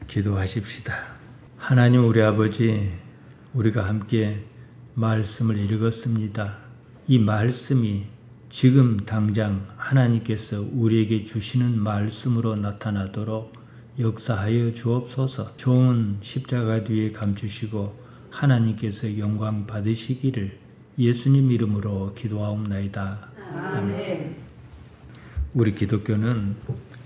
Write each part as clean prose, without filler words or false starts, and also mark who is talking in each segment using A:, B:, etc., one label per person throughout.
A: 기도하십시다. 하나님 우리 아버지, 우리가 함께 말씀을 읽었습니다. 이 말씀이 지금 당장 하나님께서 우리에게 주시는 말씀으로 나타나도록 역사하여 주옵소서. 좋은 십자가 뒤에 감추시고 하나님께서 영광 받으시기를 예수님 이름으로 기도하옵나이다. 아멘. 우리 기독교는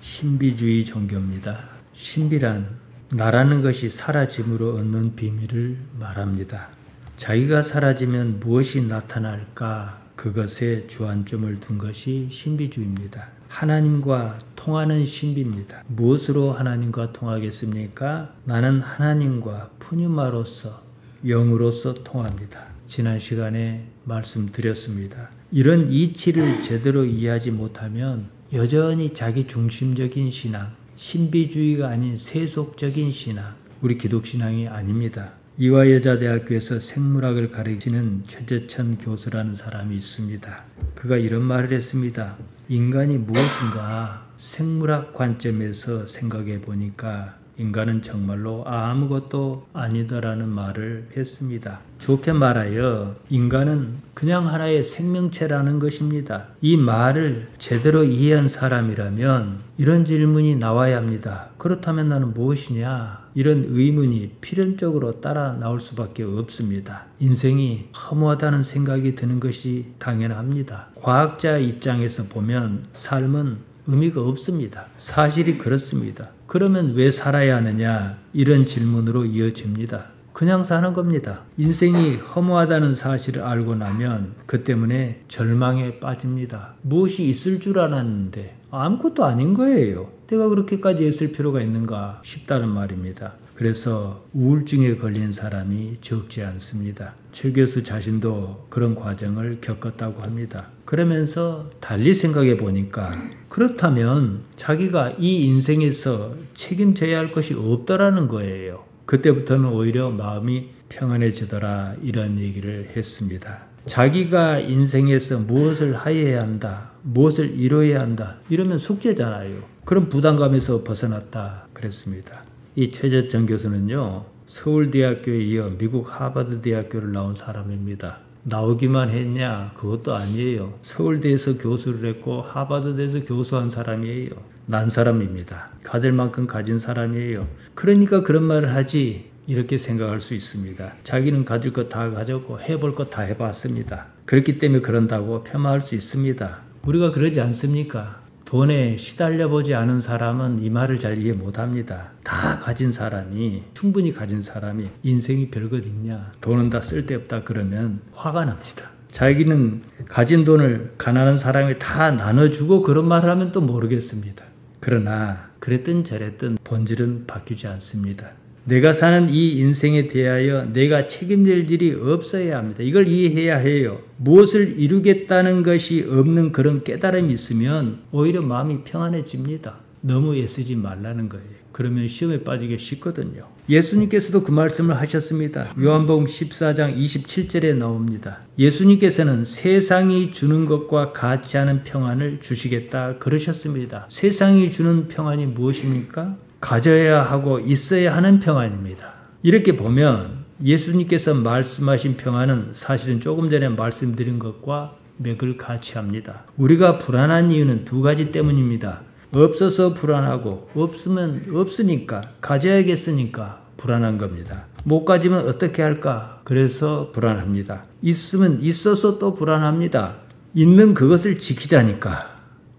A: 신비주의 종교입니다. 신비란 나라는 것이 사라짐으로 얻는 비밀을 말합니다. 자기가 사라지면 무엇이 나타날까? 그것에 주안점을 둔 것이 신비주의입니다. 하나님과 통하는 신비입니다. 무엇으로 하나님과 통하겠습니까? 나는 하나님과 푸뉴마로서 영으로서 통합니다. 지난 시간에 말씀드렸습니다. 이런 이치를 제대로 이해하지 못하면 여전히 자기 중심적인 신앙, 신비주의가 아닌 세속적인 신앙, 우리 기독신앙이 아닙니다. 이화여자대학교에서 생물학을 가르치는 최재천 교수라는 사람이 있습니다. 그가 이런 말을 했습니다. 인간이 무엇인가 생물학 관점에서 생각해 보니까 인간은 정말로 아무것도 아니다라는 말을 했습니다. 좋게 말하여 인간은 그냥 하나의 생명체라는 것입니다. 이 말을 제대로 이해한 사람이라면 이런 질문이 나와야 합니다. 그렇다면 나는 무엇이냐? 이런 의문이 필연적으로 따라 나올 수밖에 없습니다. 인생이 허무하다는 생각이 드는 것이 당연합니다. 과학자 입장에서 보면 삶은 의미가 없습니다. 사실이 그렇습니다. 그러면 왜 살아야 하느냐? 이런 질문으로 이어집니다. 그냥 사는 겁니다. 인생이 허무하다는 사실을 알고 나면 그 때문에 절망에 빠집니다. 무엇이 있을 줄 알았는데 아무것도 아닌 거예요. 내가 그렇게까지 애쓸 필요가 있는가 싶다는 말입니다. 그래서 우울증에 걸린 사람이 적지 않습니다. 최 교수 자신도 그런 과정을 겪었다고 합니다. 그러면서 달리 생각해 보니까 그렇다면 자기가 이 인생에서 책임져야 할 것이 없더라는 거예요. 그때부터는 오히려 마음이 평안해지더라 이런 얘기를 했습니다. 자기가 인생에서 무엇을 하여야 한다, 무엇을 이뤄야 한다 이러면 숙제잖아요. 그런 부담감에서 벗어났다 그랬습니다. 이 최재천 교수는요, 서울대학교에 이어 미국 하버드 대학교를 나온 사람입니다. 나오기만 했냐? 그것도 아니에요. 서울대에서 교수를 했고 하버드대에서 교수한 사람이에요. 난 사람입니다. 가질 만큼 가진 사람이에요. 그러니까 그런 말을 하지 이렇게 생각할 수 있습니다. 자기는 가질 것 다 가졌고 해볼 것 다 해봤습니다. 그렇기 때문에 그런다고 폄하할 수 있습니다. 우리가 그러지 않습니까? 돈에 시달려보지 않은 사람은 이 말을 잘 이해 못합니다. 다 가진 사람이, 충분히 가진 사람이 인생이 별것 있냐, 돈은 다 쓸데없다 그러면 화가 납니다. 자기는 가진 돈을 가난한 사람이 다 나눠주고 그런 말을 하면 또 모르겠습니다. 그러나 그랬든 저랬든 본질은 바뀌지 않습니다. 내가 사는 이 인생에 대하여 내가 책임질 일이 없어야 합니다. 이걸 이해해야 해요. 무엇을 이루겠다는 것이 없는 그런 깨달음이 있으면 오히려 마음이 평안해집니다. 너무 애쓰지 말라는 거예요. 그러면 시험에 빠지기 쉽거든요. 예수님께서도 그 말씀을 하셨습니다. 요한복음 14장 27절에 나옵니다. 예수님께서는 세상이 주는 것과 같지 않은 평안을 주시겠다 그러셨습니다. 세상이 주는 평안이 무엇입니까? 가져야 하고 있어야 하는 평안입니다. 이렇게 보면 예수님께서 말씀하신 평안은 사실은 조금 전에 말씀드린 것과 맥을 같이 합니다. 우리가 불안한 이유는 두 가지 때문입니다. 없어서 불안하고 없으면 없으니까 가져야겠으니까 불안한 겁니다. 못 가지면 어떻게 할까? 그래서 불안합니다. 있으면 있어서 또 불안합니다. 있는 그것을 지키자니까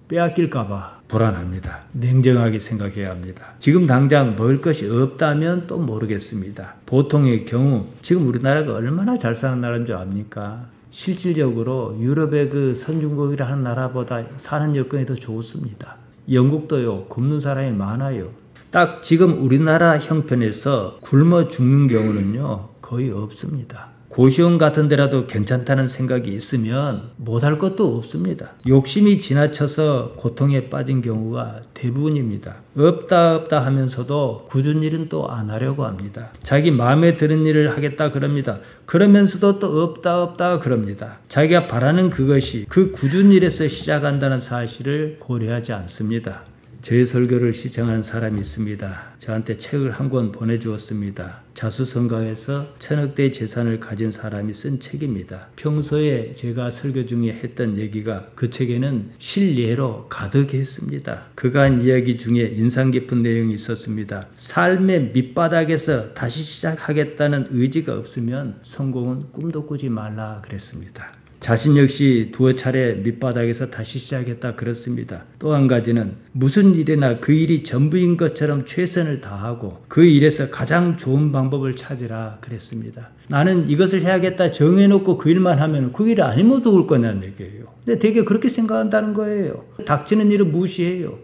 A: 빼앗길까 봐 불안합니다. 냉정하게 생각해야 합니다. 지금 당장 먹을 것이 없다면 또 모르겠습니다. 보통의 경우 지금 우리나라가 얼마나 잘 사는 나라인 줄 압니까? 실질적으로 유럽의 그 선진국이라는 나라보다 사는 여건이 더 좋습니다. 영국도요, 굶는 사람이 많아요. 딱 지금 우리나라 형편에서 굶어 죽는 경우는요, 거의 없습니다. 고시원 같은 데라도 괜찮다는 생각이 있으면 못할 것도 없습니다. 욕심이 지나쳐서 고통에 빠진 경우가 대부분입니다. 없다 하면서도 굳은 일은 또 안 하려고 합니다. 자기 마음에 드는 일을 하겠다 그럽니다. 그러면서도 또 없다 그럽니다. 자기가 바라는 그것이 그 굳은 일에서 시작한다는 사실을 고려하지 않습니다. 제 설교를 시청하는 사람이 있습니다. 저한테 책을 한 권 보내주었습니다. 자수성가해서 천억대 재산을 가진 사람이 쓴 책입니다. 평소에 제가 설교 중에 했던 얘기가 그 책에는 실예로 가득했습니다. 그가 한 이야기 중에 인상 깊은 내용이 있었습니다. 삶의 밑바닥에서 다시 시작하겠다는 의지가 없으면 성공은 꿈도 꾸지 말라 그랬습니다. 자신 역시 두어 차례 밑바닥에서 다시 시작했다 그렇습니다. 또 한 가지는 무슨 일이나 그 일이 전부인 것처럼 최선을 다하고 그 일에서 가장 좋은 방법을 찾으라 그랬습니다. 나는 이것을 해야겠다 정해놓고 그 일만 하면 그 일이 아니면 도울 거냐는 얘기예요. 근데 되게 그렇게 생각한다는 거예요. 닥치는 일은 무시해요.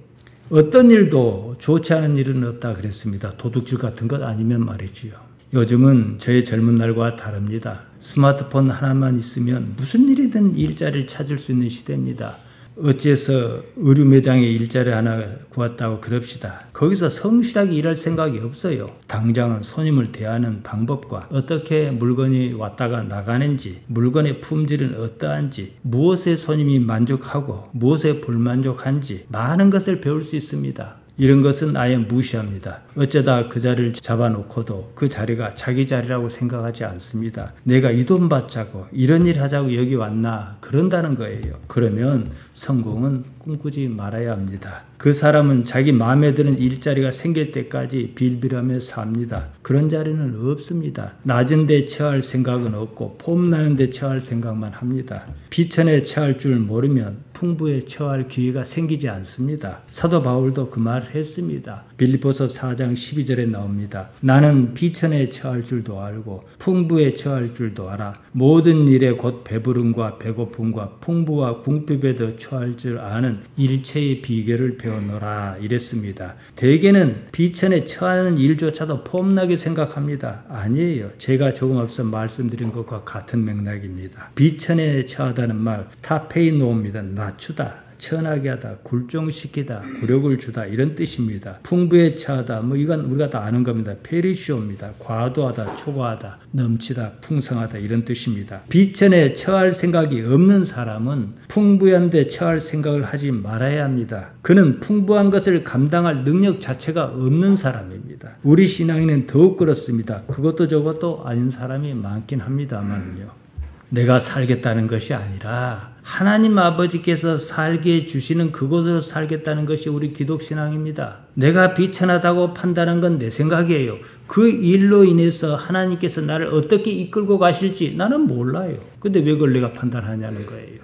A: 어떤 일도 좋지 않은 일은 없다 그랬습니다. 도둑질 같은 것 아니면 말이지요. 요즘은 저의 젊은 날과 다릅니다. 스마트폰 하나만 있으면 무슨 일이든 일자리를 찾을 수 있는 시대입니다. 어째서 의류 매장에 일자리 하나 구했다고 그럽시다. 거기서 성실하게 일할 생각이 없어요. 당장은 손님을 대하는 방법과 어떻게 물건이 왔다가 나가는지, 물건의 품질은 어떠한지, 무엇에 손님이 만족하고 무엇에 불만족한지 많은 것을 배울 수 있습니다. 이런 것은 아예 무시합니다. 어쩌다 그 자리를 잡아놓고도 그 자리가 자기 자리라고 생각하지 않습니다. 내가 이 돈 받자고 이런 일 하자고 여기 왔나 그런다는 거예요. 그러면 성공은 꿈꾸지 말아야 합니다. 그 사람은 자기 마음에 드는 일자리가 생길 때까지 빌빌하며 삽니다. 그런 자리는 없습니다. 낮은 데 처할 생각은 없고 폼나는 데 처할 생각만 합니다. 비천에 처할 줄 모르면 풍부에 처할 기회가 생기지 않습니다. 사도 바울도 그 말을 했습니다. 빌립보서 4장 12절에 나옵니다. 나는 비천에 처할 줄도 알고 풍부에 처할 줄도 알아. 모든 일에 곧 배부름과 배고픔과 풍부와 궁핍에도 처할 줄 아는 일체의 비결을 배워노라 이랬습니다. 대개는 비천에 처하는 일조차도 폼나게 생각합니다. 아니에요. 제가 조금 앞서 말씀드린 것과 같은 맥락입니다. 비천에 처하다는 말 타페이노입니다. 낮추다, 천하게 하다, 굴종시키다, 굴욕을 주다 이런 뜻입니다. 풍부에 처하다 이건 우리가 다 아는 겁니다. 페리쇼입니다. 과도하다, 초과하다, 넘치다, 풍성하다 이런 뜻입니다. 비천에 처할 생각이 없는 사람은 풍부한 데 처할 생각을 하지 말아야 합니다. 그는 풍부한 것을 감당할 능력 자체가 없는 사람입니다. 우리 신앙에는 더욱 그렇습니다. 그것도 저것도 아닌 사람이 많긴 합니다만요. 내가 살겠다는 것이 아니라 하나님 아버지께서 살게 해주시는 그곳으로 살겠다는 것이 우리 기독신앙입니다. 내가 비천하다고 판단한 건 내 생각이에요. 그 일로 인해서 하나님께서 나를 어떻게 이끌고 가실지 나는 몰라요. 근데 왜 그걸 내가 판단하냐는 거예요.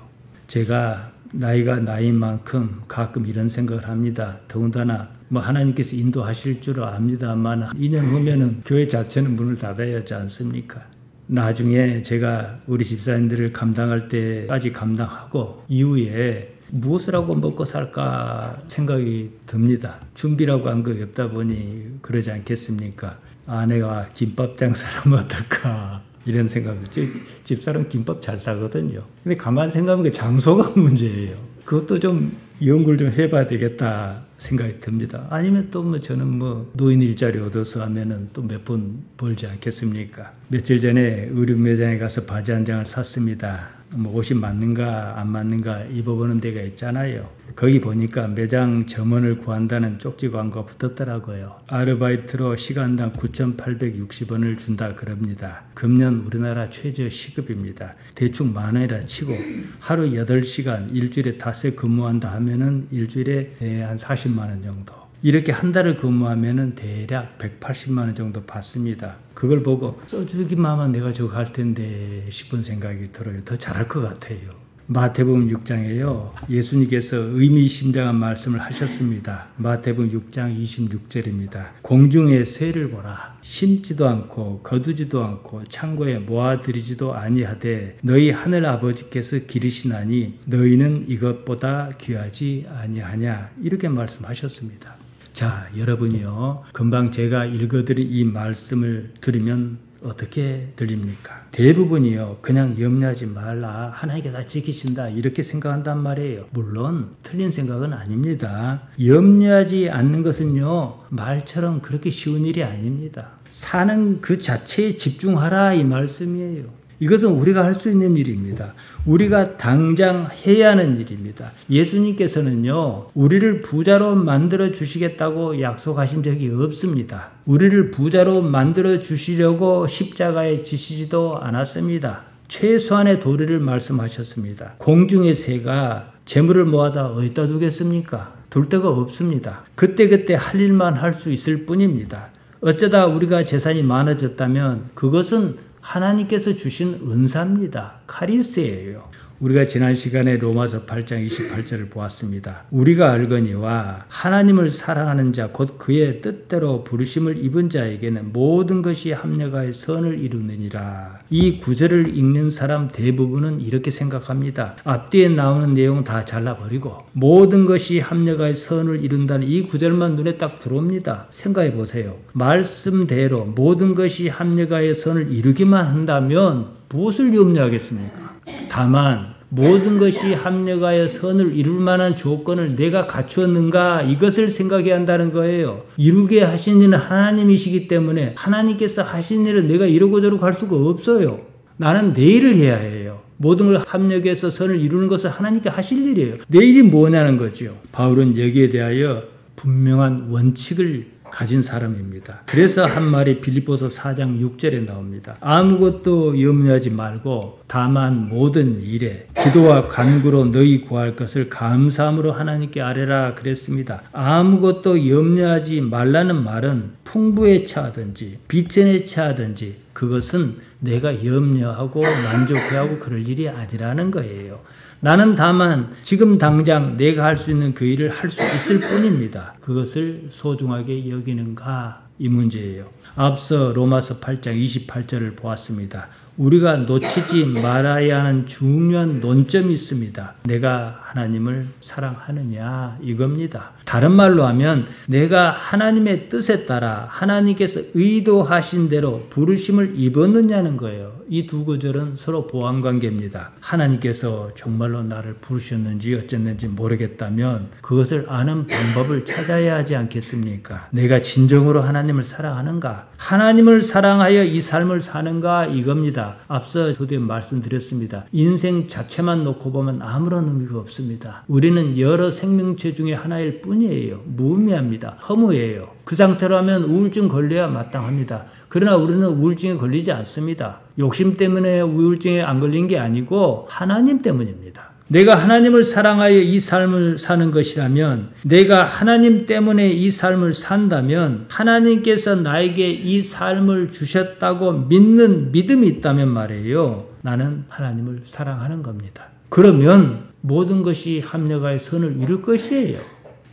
A: 제가 나이가 나인 만큼 가끔 이런 생각을 합니다. 더군다나 하나님께서 인도하실 줄 압니다만 2년 후면은 교회 자체는 문을 닫아야 하지 않습니까? 나중에 제가 우리 집사님들을 감당할 때까지 감당하고 이후에 무엇을 하고 먹고 살까 생각이 듭니다. 준비라고 한 거 없다 보니 그러지 않겠습니까? 아내가 김밥 장사를 하면 어떨까 이런 생각도 집사람 김밥 잘 싸거든요. 근데 가만히 생각하면 장소가 문제예요. 그것도 좀 연구를 좀 해봐야 되겠다 생각이 듭니다. 아니면 또 저는 노인 일자리 얻어서 하면은 또 몇 번 벌지 않겠습니까? 며칠 전에 의류 매장에 가서 바지 한 장을 샀습니다. 옷이 맞는가 안 맞는가 입어보는 데가 있잖아요. 거기 보니까 매장 점원을 구한다는 쪽지 광고가 붙었더라고요. 아르바이트로 시간당 9,860원을 준다 그럽니다. 금년 우리나라 최저 시급입니다. 대충 10,000원이라 치고 하루 8시간 일주일에 닷새 근무한다 하면은 일주일에 한 40만 원 정도. 이렇게 한 달을 근무하면은 대략 180만 원 정도 받습니다. 그걸 보고 써주기만 하면 내가 저거 할 텐데 싶은 생각이 들어요. 더 잘할 것 같아요. 마태복음 6장에요. 예수님께서 의미심장한 말씀을 하셨습니다. 마태복음 6장 26절입니다. 공중의 새를 보라. 심지도 않고 거두지도 않고 창고에 모아들이지도 아니하되 너희 하늘 아버지께서 기르시나니 너희는 이것보다 귀하지 아니하냐. 이렇게 말씀하셨습니다. 자, 여러분이요. 금방 제가 읽어드린 이 말씀을 들으면 어떻게 들립니까? 대부분이요. 그냥 염려하지 말라. 하나님께 다 지키신다. 이렇게 생각한단 말이에요. 물론 틀린 생각은 아닙니다. 염려하지 않는 것은요. 말처럼 그렇게 쉬운 일이 아닙니다. 사는 그 자체에 집중하라 이 말씀이에요. 이것은 우리가 할 수 있는 일입니다. 우리가 당장 해야 하는 일입니다. 예수님께서는요, 우리를 부자로 만들어 주시겠다고 약속하신 적이 없습니다. 우리를 부자로 만들어 주시려고 십자가에 지시지도 않았습니다. 최소한의 도리를 말씀하셨습니다. 공중의 새가 재물을 모아다 어디다 두겠습니까? 둘 데가 없습니다. 그때그때 할 일만 할 수 있을 뿐입니다. 어쩌다 우리가 재산이 많아졌다면 그것은 하나님께서 주신 은사입니다. 카리스예요. 우리가 지난 시간에 로마서 8장 28절을 보았습니다. 우리가 알거니와 하나님을 사랑하는 자 곧 그의 뜻대로 부르심을 입은 자에게는 모든 것이 합력하여 선을 이루느니라. 이 구절을 읽는 사람 대부분은 이렇게 생각합니다. 앞뒤에 나오는 내용 다 잘라버리고 모든 것이 합력하여 선을 이룬다는 이 구절만 눈에 딱 들어옵니다. 생각해 보세요. 말씀대로 모든 것이 합력하여 선을 이루기만 한다면 무엇을 염려하겠습니까? 다만 모든 것이 합력하여 선을 이룰 만한 조건을 내가 갖추었는가, 이것을 생각해야 한다는 거예요. 이루게 하신 이는 하나님이시기 때문에 하나님께서 하신 일을 내가 이러고 저러고 할 수가 없어요. 나는 내 일을 해야 해요. 모든 걸 합력해서 선을 이루는 것은 하나님께 하실 일이에요. 내 일이 뭐냐는 거죠. 바울은 여기에 대하여 분명한 원칙을 가진 사람입니다. 그래서 한 말이 빌립보서 4장 6절에 나옵니다. 아무것도 염려하지 말고 다만 모든 일에 기도와 간구로 너희 구할 것을 감사함으로 하나님께 아뢰라 그랬습니다. 아무것도 염려하지 말라는 말은 풍부에 처하든지 비천에 처하든지 그것은 내가 염려하고 만족해하고 그럴 일이 아니라는 거예요. 나는 다만 지금 당장 내가 할 수 있는 그 일을 할 수 있을 뿐입니다. 그것을 소중하게 여기는가, 이 문제예요. 앞서 로마서 8장 28절을 보았습니다. 우리가 놓치지 말아야 하는 중요한 논점이 있습니다. 내가 하나님을 사랑하느냐, 이겁니다. 다른 말로 하면 내가 하나님의 뜻에 따라 하나님께서 의도하신 대로 부르심을 입었느냐는 거예요. 이 두 구절은 서로 보완관계입니다. 하나님께서 정말로 나를 부르셨는지 어쨌는지 모르겠다면 그것을 아는 방법을 찾아야 하지 않겠습니까? 내가 진정으로 하나님을 사랑하는가? 하나님을 사랑하여 이 삶을 사는가, 이겁니다. 앞서 저도 말씀드렸습니다. 인생 자체만 놓고 보면 아무런 의미가 없습니다. 우리는 여러 생명체 중에 하나일 뿐이에요. 무의미합니다. 허무해요. 그 상태로 하면 우울증 걸려야 마땅합니다. 그러나 우리는 우울증에 걸리지 않습니다. 욕심 때문에 우울증에 안 걸린 게 아니고 하나님 때문입니다. 내가 하나님을 사랑하여 이 삶을 사는 것이라면, 내가 하나님 때문에 이 삶을 산다면, 하나님께서 나에게 이 삶을 주셨다고 믿는 믿음이 있다면 말이에요. 나는 하나님을 사랑하는 겁니다. 그러면 모든 것이 합력하여 선을 이룰 것이에요.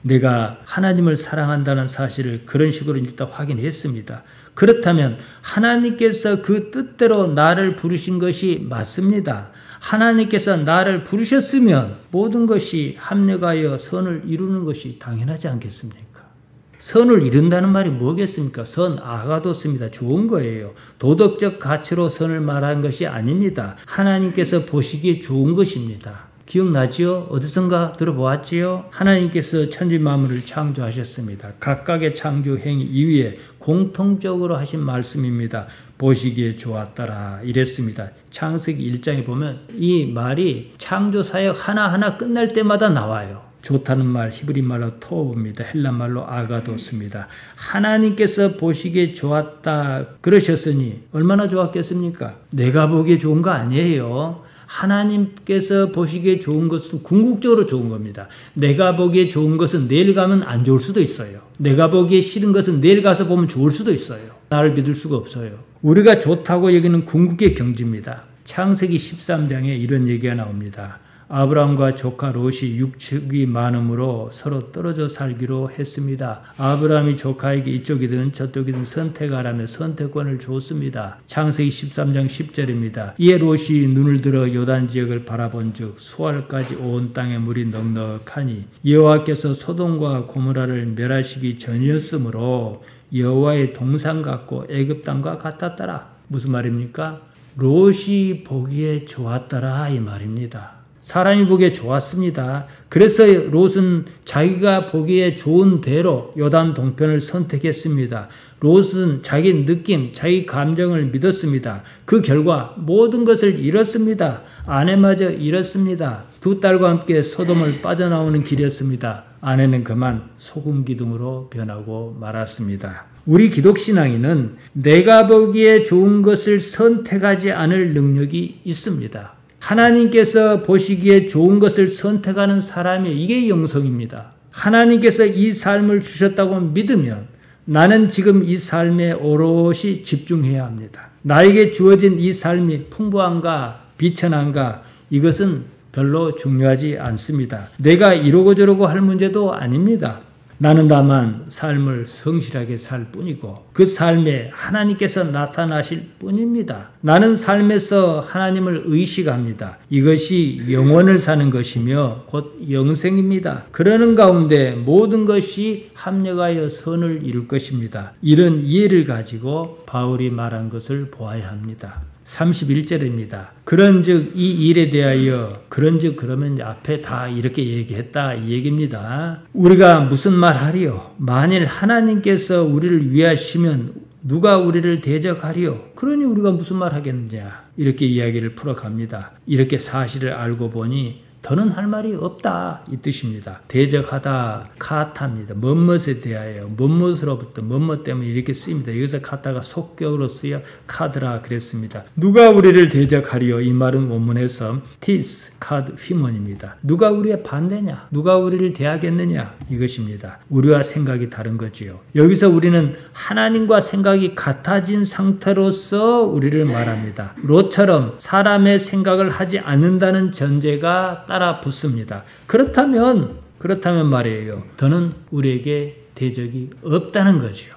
A: 내가 하나님을 사랑한다는 사실을 그런 식으로 일단 확인했습니다. 그렇다면 하나님께서 그 뜻대로 나를 부르신 것이 맞습니다. 하나님께서 나를 부르셨으면 모든 것이 합력하여 선을 이루는 것이 당연하지 않겠습니까? 선을 이룬다는 말이 뭐겠습니까? 선, 아가도스입니다. 좋은 거예요. 도덕적 가치로 선을 말한 것이 아닙니다. 하나님께서 보시기에 좋은 것입니다. 기억나지요? 어디선가 들어보았지요? 하나님께서 천지 만물을 창조하셨습니다. 각각의 창조 행위 이후에 공통적으로 하신 말씀입니다. 보시기에 좋았더라 이랬습니다. 창세기 1장에 보면 이 말이 창조 사역 하나하나 끝날 때마다 나와요. 좋다는 말 히브리 말로 토브입니다. 헬라 말로 아가도스입니다. 하나님께서 보시기에 좋았다 그러셨으니 얼마나 좋았겠습니까? 내가 보기에 좋은 거 아니에요. 하나님께서 보시기에 좋은 것은 궁극적으로 좋은 겁니다. 내가 보기에 좋은 것은 내일 가면 안 좋을 수도 있어요. 내가 보기에 싫은 것은 내일 가서 보면 좋을 수도 있어요. 나를 믿을 수가 없어요. 우리가 좋다고 여기는 궁극의 경지입니다. 창세기 13장에 이런 얘기가 나옵니다. 아브라함과 조카 롯이 육축이 많음으로 서로 떨어져 살기로 했습니다. 아브라함이 조카에게 이쪽이든 저쪽이든 선택하라며 선택권을 줬습니다. 창세기 13장 10절입니다. 이에 롯이 눈을 들어 요단 지역을 바라본즉 수알까지 온 땅에 물이 넉넉하니 여호와께서 소돔과 고모라를 멸하시기 전이었으므로 여호와의 동산 같고 애굽 땅과 같았더라. 무슨 말입니까? 롯이 보기에 좋았더라 이 말입니다. 사람이 보기에 좋았습니다. 그래서 롯은 자기가 보기에 좋은 대로 요단 동편을 선택했습니다. 롯은 자기 느낌, 자기 감정을 믿었습니다. 그 결과 모든 것을 잃었습니다. 아내마저 잃었습니다. 두 딸과 함께 소돔을 빠져나오는 길이었습니다. 아내는 그만 소금 기둥으로 변하고 말았습니다. 우리 기독신앙인은 내가 보기에 좋은 것을 선택하지 않을 능력이 있습니다. 하나님께서 보시기에 좋은 것을 선택하는 사람이 이게 영성입니다. 하나님께서 이 삶을 주셨다고 믿으면 나는 지금 이 삶에 오롯이 집중해야 합니다. 나에게 주어진 이 삶이 풍부한가 비천한가 이것은 별로 중요하지 않습니다. 내가 이러고 저러고 할 문제도 아닙니다. 나는 다만 삶을 성실하게 살 뿐이고 그 삶에 하나님께서 나타나실 뿐입니다. 나는 삶에서 하나님을 의식합니다. 이것이 영원을 사는 것이며 곧 영생입니다. 그러는 가운데 모든 것이 합력하여 선을 이룰 것입니다. 이런 이해를 가지고 바울이 말한 것을 보아야 합니다. 31절입니다. 그런즉 이 일에 대하여 그런즉 그러면 앞에 다 이렇게 얘기했다 이 얘기입니다. 우리가 무슨 말 하리요? 만일 하나님께서 우리를 위하시면 누가 우리를 대적하리요? 그러니 우리가 무슨 말 하겠느냐? 이렇게 이야기를 풀어갑니다. 이렇게 사실을 알고 보니 더는 할 말이 없다 이 뜻입니다. 대적하다 카타입니다. 뭐뭇에 대하여 뭐뭇으로부터 뭐뭇 때문에 이렇게 쓰입니다. 여기서 카타가 속격으로 쓰여 카드라 그랬습니다. 누가 우리를 대적하리요? 이 말은 원문에서 티스 카드 휘먼입니다. 누가 우리의 반대냐? 누가 우리를 대하겠느냐? 이것입니다. 우리와 생각이 다른 거지요. 여기서 우리는 하나님과 생각이 같아진 상태로서 우리를 말합니다. 롯처럼 사람의 생각을 하지 않는다는 전제가 따라 붙습니다. 그렇다면 말이에요. 더는 우리에게 대적이 없다는 거죠.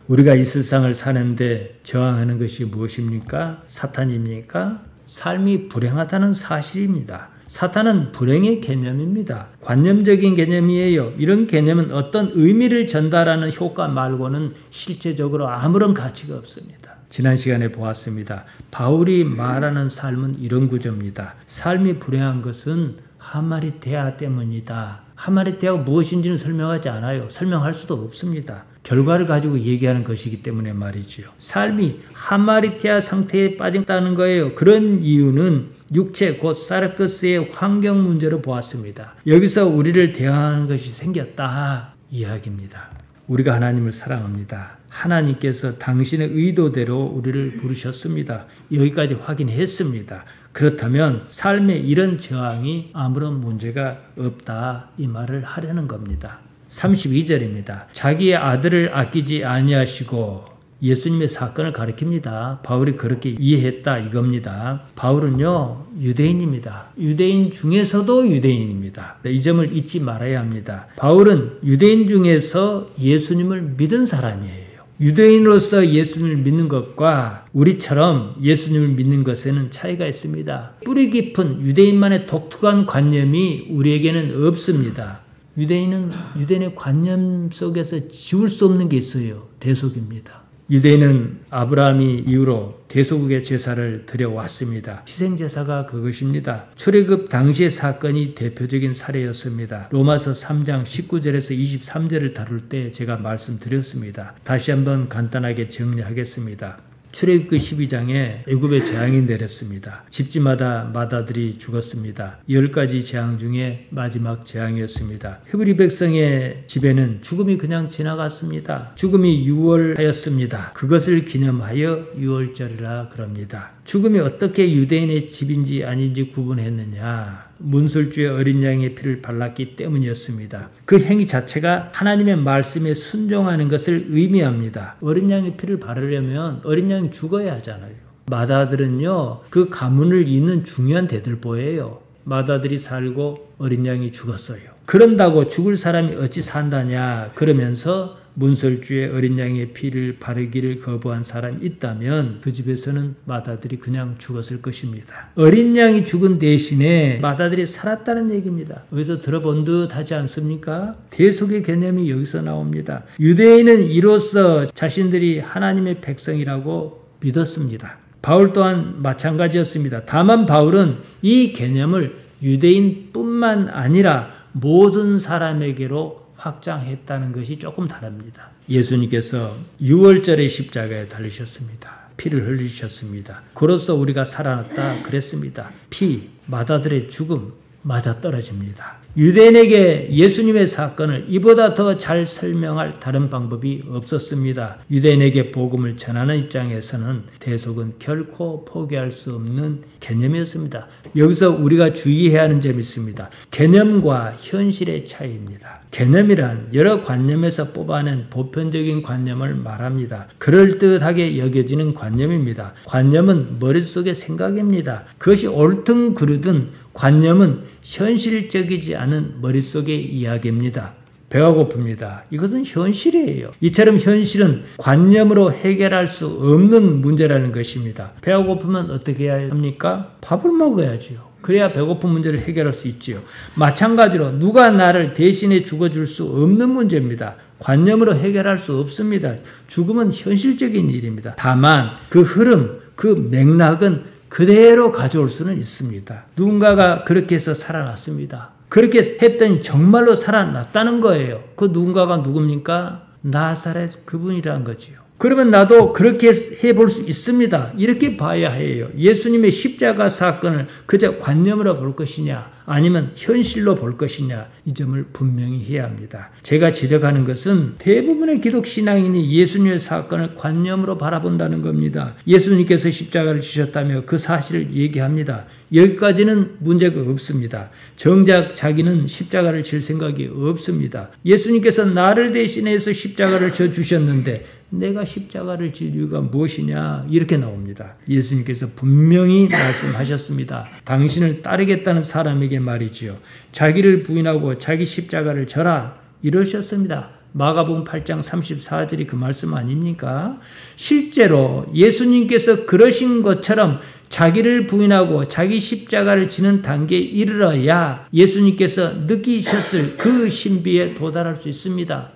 A: 우리가 이 세상을 사는데 저항하는 것이 무엇입니까? 사탄입니까? 삶이 불행하다는 사실입니다. 사탄은 불행의 개념입니다. 관념적인 개념이에요. 이런 개념은 어떤 의미를 전달하는 효과 말고는 실제적으로 아무런 가치가 없습니다. 지난 시간에 보았습니다. 바울이 말하는 삶은 이런 구조입니다. 삶이 불행한 것은 하마리테아 때문이다. 하마리테아가 무엇인지는 설명하지 않아요. 설명할 수도 없습니다. 결과를 가지고 얘기하는 것이기 때문에 말이지요. 삶이 하마리테아 상태에 빠졌다는 거예요. 그런 이유는 육체 곧 사르크스의 환경 문제로 보았습니다. 여기서 우리를 대항하는 것이 생겼다 이야기입니다. 우리가 하나님을 사랑합니다. 하나님께서 당신의 의도대로 우리를 부르셨습니다. 여기까지 확인했습니다. 그렇다면 삶에 이런 저항이 아무런 문제가 없다 이 말을 하려는 겁니다. 32절입니다. 자기의 아들을 아끼지 아니하시고 예수님의 사건을 가리킵니다. 바울이 그렇게 이해했다 이겁니다. 바울은요 유대인입니다. 유대인 중에서도 유대인입니다. 이 점을 잊지 말아야 합니다. 바울은 유대인 중에서 예수님을 믿은 사람이에요. 유대인으로서 예수님을 믿는 것과 우리처럼 예수님을 믿는 것에는 차이가 있습니다. 뿌리 깊은 유대인만의 독특한 관념이 우리에게는 없습니다. 유대인의 관념 속에서 지울 수 없는 게 있어요. 대속입니다. 유대인은 아브라함이 이후로 대속의 제사를 드려왔습니다. 희생제사가 그것입니다. 출애굽 당시의 사건이 대표적인 사례였습니다. 로마서 3장 19절에서 23절을 다룰 때 제가 말씀드렸습니다. 다시 한번 간단하게 정리하겠습니다. 출애굽기 12장에 애굽의 재앙이 내렸습니다. 집집마다 마다들이 죽었습니다. 10가지 재앙 중에 마지막 재앙이었습니다. 히브리 백성의 집에는 죽음이 그냥 지나갔습니다. 죽음이 유월하였습니다. 그것을 기념하여 유월절이라 그럽니다. 죽음이 어떻게 유대인의 집인지 아닌지 구분했느냐? 문설주의 어린 양의 피를 발랐기 때문이었습니다. 그 행위 자체가 하나님의 말씀에 순종하는 것을 의미합니다. 어린 양의 피를 바르려면 어린 양이 죽어야 하잖아요. 마다들은요 그 가문을 잇는 중요한 대들보예요. 마다들이 살고 어린 양이 죽었어요. 그런다고 죽을 사람이 어찌 산다냐 그러면서 문설주의 어린 양의 피를 바르기를 거부한 사람이 있다면 그 집에서는 마다들이 그냥 죽었을 것입니다. 어린 양이 죽은 대신에 마다들이 살았다는 얘기입니다. 여기서 들어본 듯 하지 않습니까? 대속의 개념이 여기서 나옵니다. 유대인은 이로써 자신들이 하나님의 백성이라고 믿었습니다. 바울 또한 마찬가지였습니다. 다만 바울은 이 개념을 유대인뿐만 아니라 모든 사람에게로 확장했다는 것이 조금 다릅니다. 예수님께서 6월절에 십자가에 달리셨습니다. 피를 흘리셨습니다. 그로써 우리가 살아났다 그랬습니다. 피, 마다들의 죽음 맞아떨어집니다. 유대인에게 예수님의 사건을 이보다 더 잘 설명할 다른 방법이 없었습니다. 유대인에게 복음을 전하는 입장에서는 대속은 결코 포기할 수 없는 개념이었습니다. 여기서 우리가 주의해야 하는 점이 있습니다. 개념과 현실의 차이입니다. 개념이란 여러 관념에서 뽑아낸 보편적인 관념을 말합니다. 그럴듯하게 여겨지는 관념입니다. 관념은 머릿속의 생각입니다. 그것이 옳든 그르든 관념은 현실적이지 않은 머릿속의 이야기입니다. 배가 고픕니다. 이것은 현실이에요. 이처럼 현실은 관념으로 해결할 수 없는 문제라는 것입니다. 배가 고프면 어떻게 해야 합니까? 밥을 먹어야지요. 그래야 배고픈 문제를 해결할 수 있지요. 마찬가지로 누가 나를 대신해 죽어줄 수 없는 문제입니다. 관념으로 해결할 수 없습니다. 죽음은 현실적인 일입니다. 다만 그 흐름, 그 맥락은 그대로 가져올 수는 있습니다. 누군가가 그렇게 해서 살아났습니다. 그렇게 했더니 정말로 살아났다는 거예요. 그 누군가가 누굽니까? 나사렛 그분이라는 거지요. 그러면 나도 그렇게 해볼 수 있습니다. 이렇게 봐야 해요. 예수님의 십자가 사건을 그저 관념으로 볼 것이냐 아니면 현실로 볼 것이냐 이 점을 분명히 해야 합니다. 제가 지적하는 것은 대부분의 기독 신앙인이 예수님의 사건을 관념으로 바라본다는 겁니다. 예수님께서 십자가를 지셨다며 그 사실을 얘기합니다. 여기까지는 문제가 없습니다. 정작 자기는 십자가를 질 생각이 없습니다. 예수님께서 나를 대신해서 십자가를 져 주셨는데 내가 십자가를 질 이유가 무엇이냐 이렇게 나옵니다. 예수님께서 분명히 말씀하셨습니다. 당신을 따르겠다는 사람에게 말이지요. 자기를 부인하고 자기 십자가를 져라 이러셨습니다. 마가복음 8장 34절이 그 말씀 아닙니까? 실제로 예수님께서 그러신 것처럼 자기를 부인하고 자기 십자가를 지는 단계에 이르러야 예수님께서 느끼셨을 그 신비에 도달할 수 있습니다.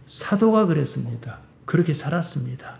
A: 사도가 그랬습니다. 그렇게 살았습니다.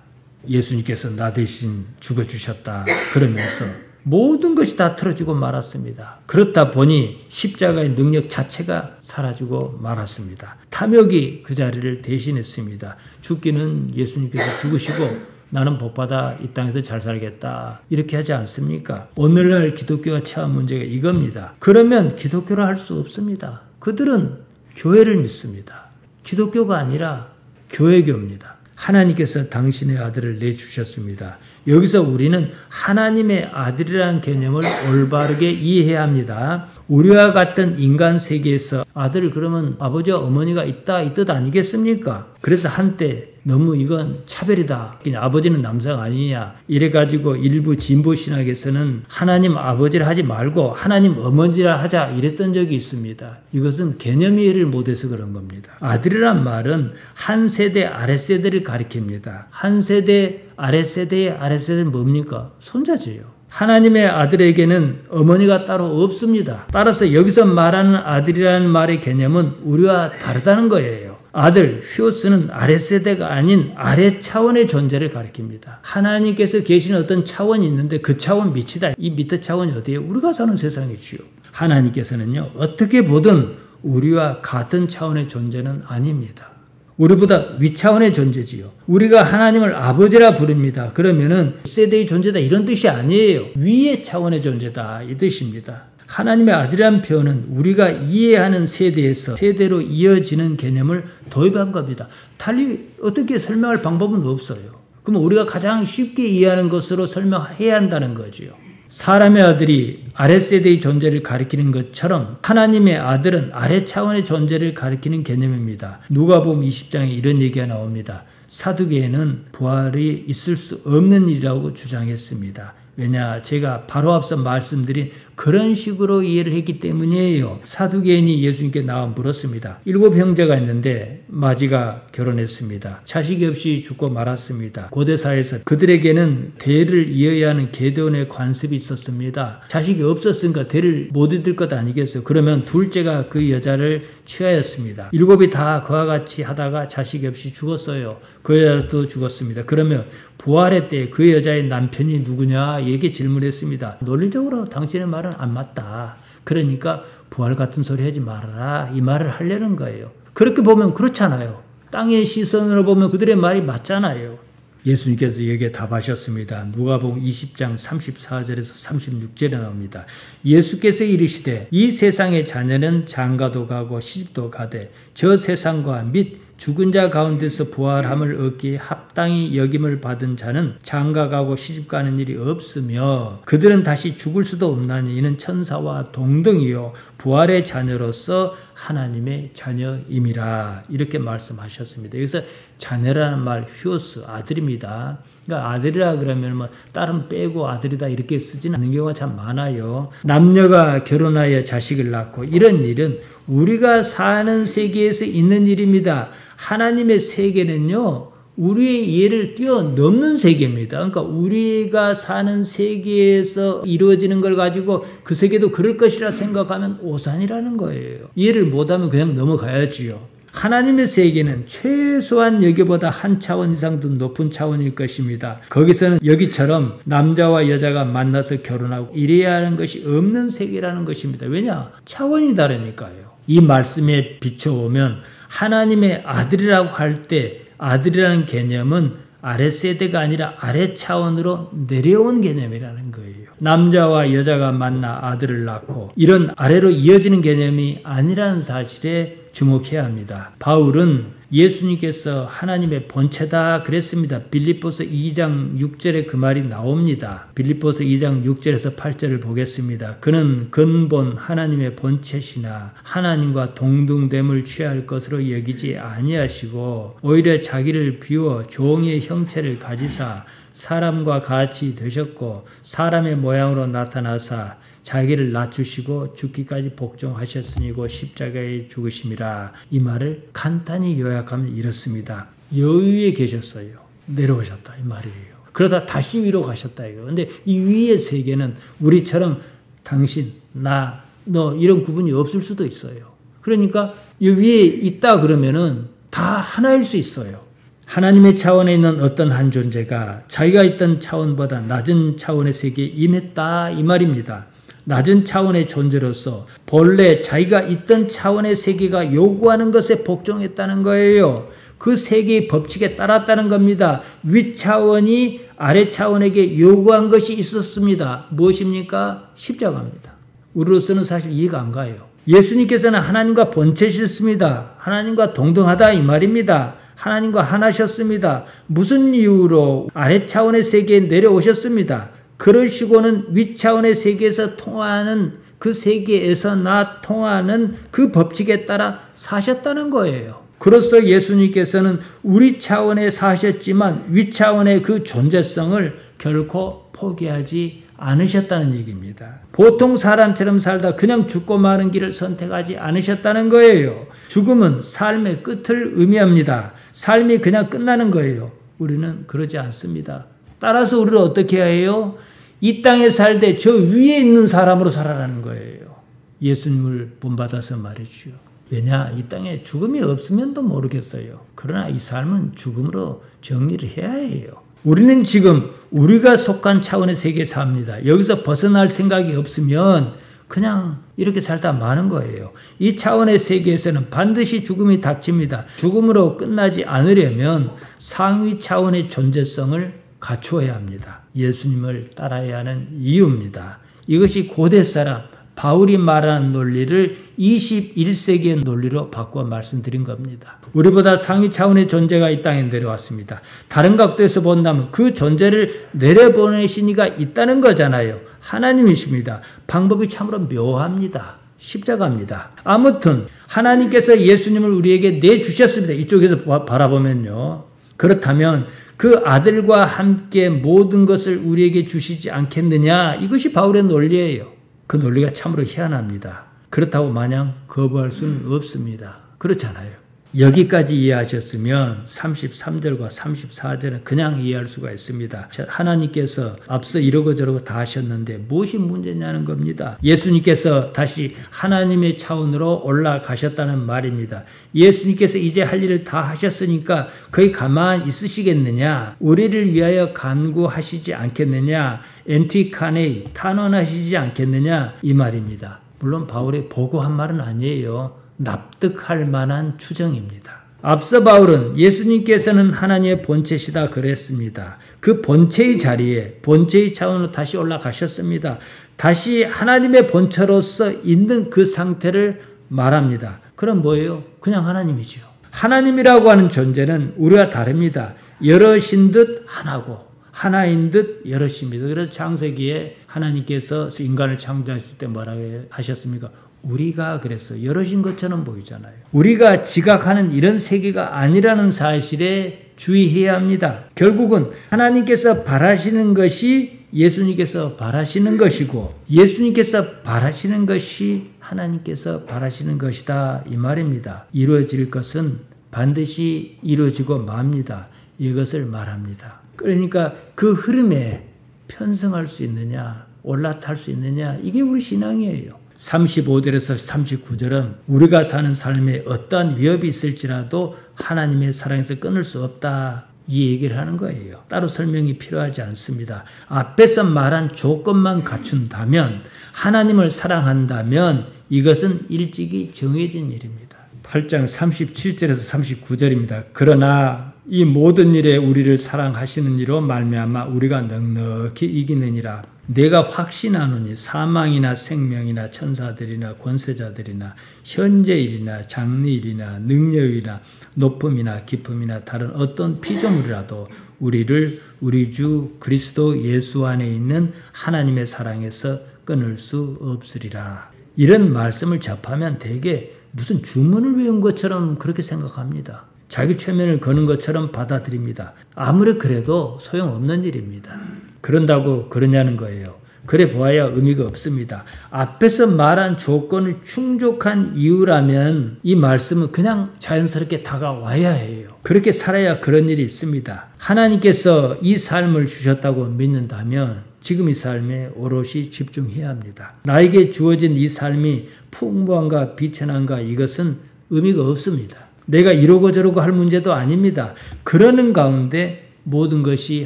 A: 예수님께서 나 대신 죽어주셨다 그러면서 모든 것이 다 틀어지고 말았습니다. 그렇다 보니 십자가의 능력 자체가 사라지고 말았습니다. 탐욕이 그 자리를 대신했습니다. 죽기는 예수님께서 죽으시고 나는 복받아 이 땅에서 잘 살겠다 이렇게 하지 않습니까? 오늘날 기독교가 처한 문제가 이겁니다. 그러면 기독교를 할 수 없습니다. 그들은 교회를 믿습니다. 기독교가 아니라 교회교입니다. 하나님께서 당신의 아들을 내주셨습니다. 여기서 우리는 하나님의 아들이라는 개념을 올바르게 이해해야 합니다. 우리와 같은 인간 세계에서 아들 그러면 아버지와 어머니가 있다 이 뜻 아니겠습니까? 그래서 한때 너무 이건 차별이다. 아버지는 남성 아니냐. 이래가지고 일부 진보 신학에서는 하나님 아버지를 하지 말고 하나님 어머니라 하자 이랬던 적이 있습니다. 이것은 개념 이해를 못해서 그런 겁니다. 아들이란 말은 한 세대 아랫세대를 가리킵니다. 한 세대 아랫세대의 아랫세대는 뭡니까? 손자지요. 하나님의 아들에게는 어머니가 따로 없습니다. 따라서 여기서 말하는 아들이라는 말의 개념은 우리와 다르다는 거예요. 아들, 휴스는 아랫세대가 아닌 아래 차원의 존재를 가리킵니다. 하나님께서 계시는 어떤 차원이 있는데 그 차원 밑이다. 이 밑에 차원이 어디예요? 우리가 사는 세상이지요. 하나님께서는요, 어떻게 보든 우리와 같은 차원의 존재는 아닙니다. 우리보다 위차원의 존재지요. 우리가 하나님을 아버지라 부릅니다. 그러면은 세대의 존재다 이런 뜻이 아니에요. 위의 차원의 존재다 이 뜻입니다. 하나님의 아들이라는 표현은 우리가 이해하는 세대에서 세대로 이어지는 개념을 도입한 겁니다. 달리 어떻게 설명할 방법은 없어요. 그럼 우리가 가장 쉽게 이해하는 것으로 설명해야 한다는 거지요. 사람의 아들이 아랫세대의 존재를 가리키는 것처럼 하나님의 아들은 아래 차원의 존재를 가리키는 개념입니다. 누가복음 20장에 이런 얘기가 나옵니다. 사두개인은 부활이 있을 수 없는 일이라고 주장했습니다. 왜냐? 제가 바로 앞서 말씀드린 그런 식으로 이해를 했기 때문이에요. 사두개인이 예수님께 나와 물었습니다. 7 형제가 있는데 마지가 결혼했습니다. 자식이 없이 죽고 말았습니다. 고대사에서 그들에게는 대를 이어야 하는 계돈의 관습이 있었습니다. 자식이 없었으니까 대를 못 이을 것 아니겠어요. 그러면 둘째가 그 여자를 취하였습니다. 7이 다 그와 같이 하다가 자식이 없이 죽었어요. 그 여자도 죽었습니다. 그러면 부활의 때 그 여자의 남편이 누구냐 이렇게 질문했습니다. 논리적으로 당신의 말은 안 맞다. 그러니까 부활 같은 소리 하지 말아라 이 말을 하려는 거예요. 그렇게 보면 그렇잖아요. 땅의 시선으로 보면 그들의 말이 맞잖아요. 예수님께서 여기에 답하셨습니다. 누가복음 20장 34절에서 36절에 나옵니다. 예수께서 이르시되 이 세상의 자녀는 장가도 가고 시집도 가되 저 세상과 및 죽은 자 가운데서 부활함을 얻기에 합당히 여김을 받은 자는 장가가고 시집가는 일이 없으며 그들은 다시 죽을 수도 없나니 이는 천사와 동등이요 부활의 자녀로서 하나님의 자녀임이라 이렇게 말씀하셨습니다. 여기서 자녀라는 말 휴스 아들입니다. 그러니까 아들이라 그러면 뭐 딸은 빼고 아들이다 이렇게 쓰지는 않는 경우가 참 많아요. 남녀가 결혼하여 자식을 낳고 이런 일은 우리가 사는 세계에서 있는 일입니다. 하나님의 세계는요. 우리의 이해를 뛰어넘는 세계입니다. 그러니까 우리가 사는 세계에서 이루어지는 걸 가지고 그 세계도 그럴 것이라 생각하면 오산이라는 거예요. 이해를 못하면 그냥 넘어가야지요. 하나님의 세계는 최소한 여기보다 한 차원 이상 더 높은 차원일 것입니다. 거기서는 여기처럼 남자와 여자가 만나서 결혼하고 이래야 하는 것이 없는 세계라는 것입니다. 왜냐? 차원이 다르니까요. 이 말씀에 비춰보면 하나님의 아들이라고 할 때 아들이라는 개념은 아랫세대가 아니라 아래 차원으로 내려온 개념이라는 거예요. 남자와 여자가 만나 아들을 낳고 이런 아래로 이어지는 개념이 아니라는 사실에 주목해야 합니다. 바울은 예수님께서 하나님의 본체다 그랬습니다. 빌립보서 2장 6절에 그 말이 나옵니다. 빌립보서 2장 6절에서 8절을 보겠습니다. 그는 근본 하나님의 본체시나 하나님과 동등됨을 취할 것으로 여기지 아니하시고 오히려 자기를 비워 종의 형체를 가지사 사람과 같이 되셨고 사람의 모양으로 나타나사 자기를 낮추시고 죽기까지 복종하셨으니고 십자가에 죽으심이라. 이 말을 간단히 요약하면 이렇습니다. 여위에 계셨어요. 내려오셨다 이 말이에요. 그러다 다시 위로 가셨다 이거. 근데 이 위의 세계는 우리처럼 당신, 나, 너 이런 구분이 없을 수도 있어요. 그러니까 이 위에 있다 그러면은 다 하나일 수 있어요. 하나님의 차원에 있는 어떤 한 존재가 자기가 있던 차원보다 낮은 차원의 세계에 임했다 이 말입니다. 낮은 차원의 존재로서 본래 자기가 있던 차원의 세계가 요구하는 것에 복종했다는 거예요. 그 세계의 법칙에 따랐다는 겁니다. 위 차원이 아래 차원에게 요구한 것이 있었습니다. 무엇입니까? 십자가입니다. 우리로서는 사실 이해가 안 가요. 예수님께서는 하나님과 본체셨습니다. 하나님과 동등하다 이 말입니다. 하나님과 하나셨습니다. 무슨 이유로 아래 차원의 세계에 내려오셨습니다. 그러시고는 위 차원의 세계에서 통하는 그 세계에서 통하는 그 법칙에 따라 사셨다는 거예요. 그로써 예수님께서는 우리 차원에 사셨지만 위 차원의 그 존재성을 결코 포기하지 않으셨다는 얘기입니다. 보통 사람처럼 살다 그냥 죽고 마는 길을 선택하지 않으셨다는 거예요. 죽음은 삶의 끝을 의미합니다. 삶이 그냥 끝나는 거예요. 우리는 그러지 않습니다. 따라서 우리를 어떻게 해야 해요? 이 땅에 살 때 저 위에 있는 사람으로 살아라는 거예요. 예수님을 본받아서 말이죠. 왜냐? 이 땅에 죽음이 없으면도 모르겠어요. 그러나 이 삶은 죽음으로 정리를 해야 해요. 우리는 지금 우리가 속한 차원의 세계에 삽니다. 여기서 벗어날 생각이 없으면 그냥 이렇게 살다 마는 거예요. 이 차원의 세계에서는 반드시 죽음이 닥칩니다. 죽음으로 끝나지 않으려면 상위 차원의 존재성을 갖추어야 합니다. 예수님을 따라야 하는 이유입니다. 이것이 고대 사람 바울이 말하는 논리를 21세기의 논리로 바꿔 말씀드린 겁니다. 우리보다 상위 차원의 존재가 이 땅에 내려왔습니다. 다른 각도에서 본다면 그 존재를 내려보내신 이가 있다는 거잖아요. 하나님이십니다. 방법이 참으로 묘합니다. 십자가입니다. 아무튼 하나님께서 예수님을 우리에게 내주셨습니다. 이쪽에서 바라보면요. 그렇다면 그 아들과 함께 모든 것을 우리에게 주시지 않겠느냐? 이것이 바울의 논리예요. 그 논리가 참으로 희한합니다. 그렇다고 마냥 거부할 수는 없습니다. 그렇잖아요. 여기까지 이해하셨으면 33절과 34절은 그냥 이해할 수가 있습니다. 하나님께서 앞서 이러고 저러고 다 하셨는데 무엇이 문제냐는 겁니다. 예수님께서 다시 하나님의 차원으로 올라가셨다는 말입니다. 예수님께서 이제 할 일을 다 하셨으니까 거기 가만히 있으시겠느냐? 우리를 위하여 간구하시지 않겠느냐? 엔티카네이 탄원하시지 않겠느냐? 이 말입니다. 물론 바울의 보고한 말은 아니에요. 납득할 만한 추정입니다. 앞서 바울은 예수님께서는 하나님의 본체시다 그랬습니다. 그 본체의 자리에 본체의 차원으로 다시 올라가셨습니다. 다시 하나님의 본체로서 있는 그 상태를 말합니다. 그럼 뭐예요? 그냥 하나님이지요. 하나님이라고 하는 존재는 우리와 다릅니다. 여럿인 듯 하나고 하나인 듯 여럿입니다. 그래서 창세기에 하나님께서 인간을 창조하실 때 뭐라고 하셨습니까? 우리가 그랬어요. 여럿인 것처럼 보이잖아요. 우리가 지각하는 이런 세계가 아니라는 사실에 주의해야 합니다. 결국은 하나님께서 바라시는 것이 예수님께서 바라시는 것이고 예수님께서 바라시는 것이 하나님께서 바라시는 것이다 이 말입니다. 이루어질 것은 반드시 이루어지고 맙니다. 이것을 말합니다. 그러니까 그 흐름에 편승할 수 있느냐 올라탈 수 있느냐 이게 우리 신앙이에요. 35절에서 39절은 우리가 사는 삶에 어떠한 위협이 있을지라도 하나님의 사랑에서 끊을 수 없다 이 얘기를 하는 거예요. 따로 설명이 필요하지 않습니다. 앞에서 말한 조건만 갖춘다면 하나님을 사랑한다면 이것은 일찍이 정해진 일입니다. 8장 37절에서 39절입니다. 그러나 이 모든 일에 우리를 사랑하시는 이로 말미암아 우리가 넉넉히 이기느니라. 내가 확신하노니 사망이나 생명이나 천사들이나 권세자들이나 현재일이나 장래일이나 능력이나 높음이나 깊음이나 다른 어떤 피조물이라도 우리를 우리 주 그리스도 예수 안에 있는 하나님의 사랑에서 끊을 수 없으리라. 이런 말씀을 접하면 되게 무슨 주문을 외운 것처럼 그렇게 생각합니다. 자기 최면을 거는 것처럼 받아들입니다. 아무리 그래도 소용없는 일입니다. 그런다고 그러냐는 거예요. 그래 보아야 의미가 없습니다. 앞에서 말한 조건을 충족한 이유라면 이 말씀은 그냥 자연스럽게 다가와야 해요. 그렇게 살아야 그런 일이 있습니다. 하나님께서 이 삶을 주셨다고 믿는다면 지금 이 삶에 오롯이 집중해야 합니다. 나에게 주어진 이 삶이 풍부한가 비천한가 이것은 의미가 없습니다. 내가 이러고 저러고 할 문제도 아닙니다. 그러는 가운데 모든 것이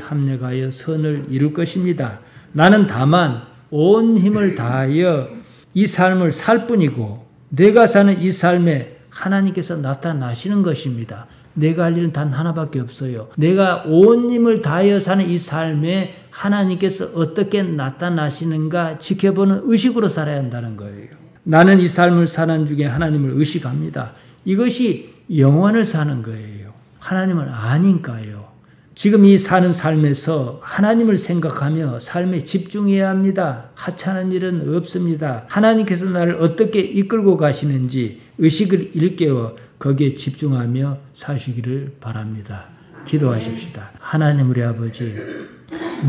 A: 합력하여 선을 이룰 것입니다. 나는 다만 온 힘을 다하여 이 삶을 살 뿐이고 내가 사는 이 삶에 하나님께서 나타나시는 것입니다. 내가 할 일은 단 하나밖에 없어요. 내가 온 힘을 다하여 사는 이 삶에 하나님께서 어떻게 나타나시는가 지켜보는 의식으로 살아야 한다는 거예요. 나는 이 삶을 사는 중에 하나님을 의식합니다. 이것이 영원을 사는 거예요. 하나님을 아니까요. 지금 이 사는 삶에서 하나님을 생각하며 삶에 집중해야 합니다. 하찮은 일은 없습니다. 하나님께서 나를 어떻게 이끌고 가시는지 의식을 일깨워 거기에 집중하며 사시기를 바랍니다. 기도하십시다. 하나님 우리 아버지,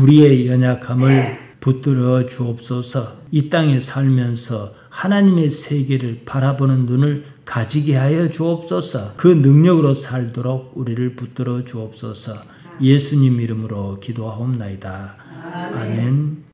A: 우리의 연약함을 붙들어 주옵소서. 이 땅에 살면서 하나님의 세계를 바라보는 눈을 가지게 하여 주옵소서. 그 능력으로 살도록 우리를 붙들어 주옵소서. 예수님 이름으로 기도하옵나이다. 아멘.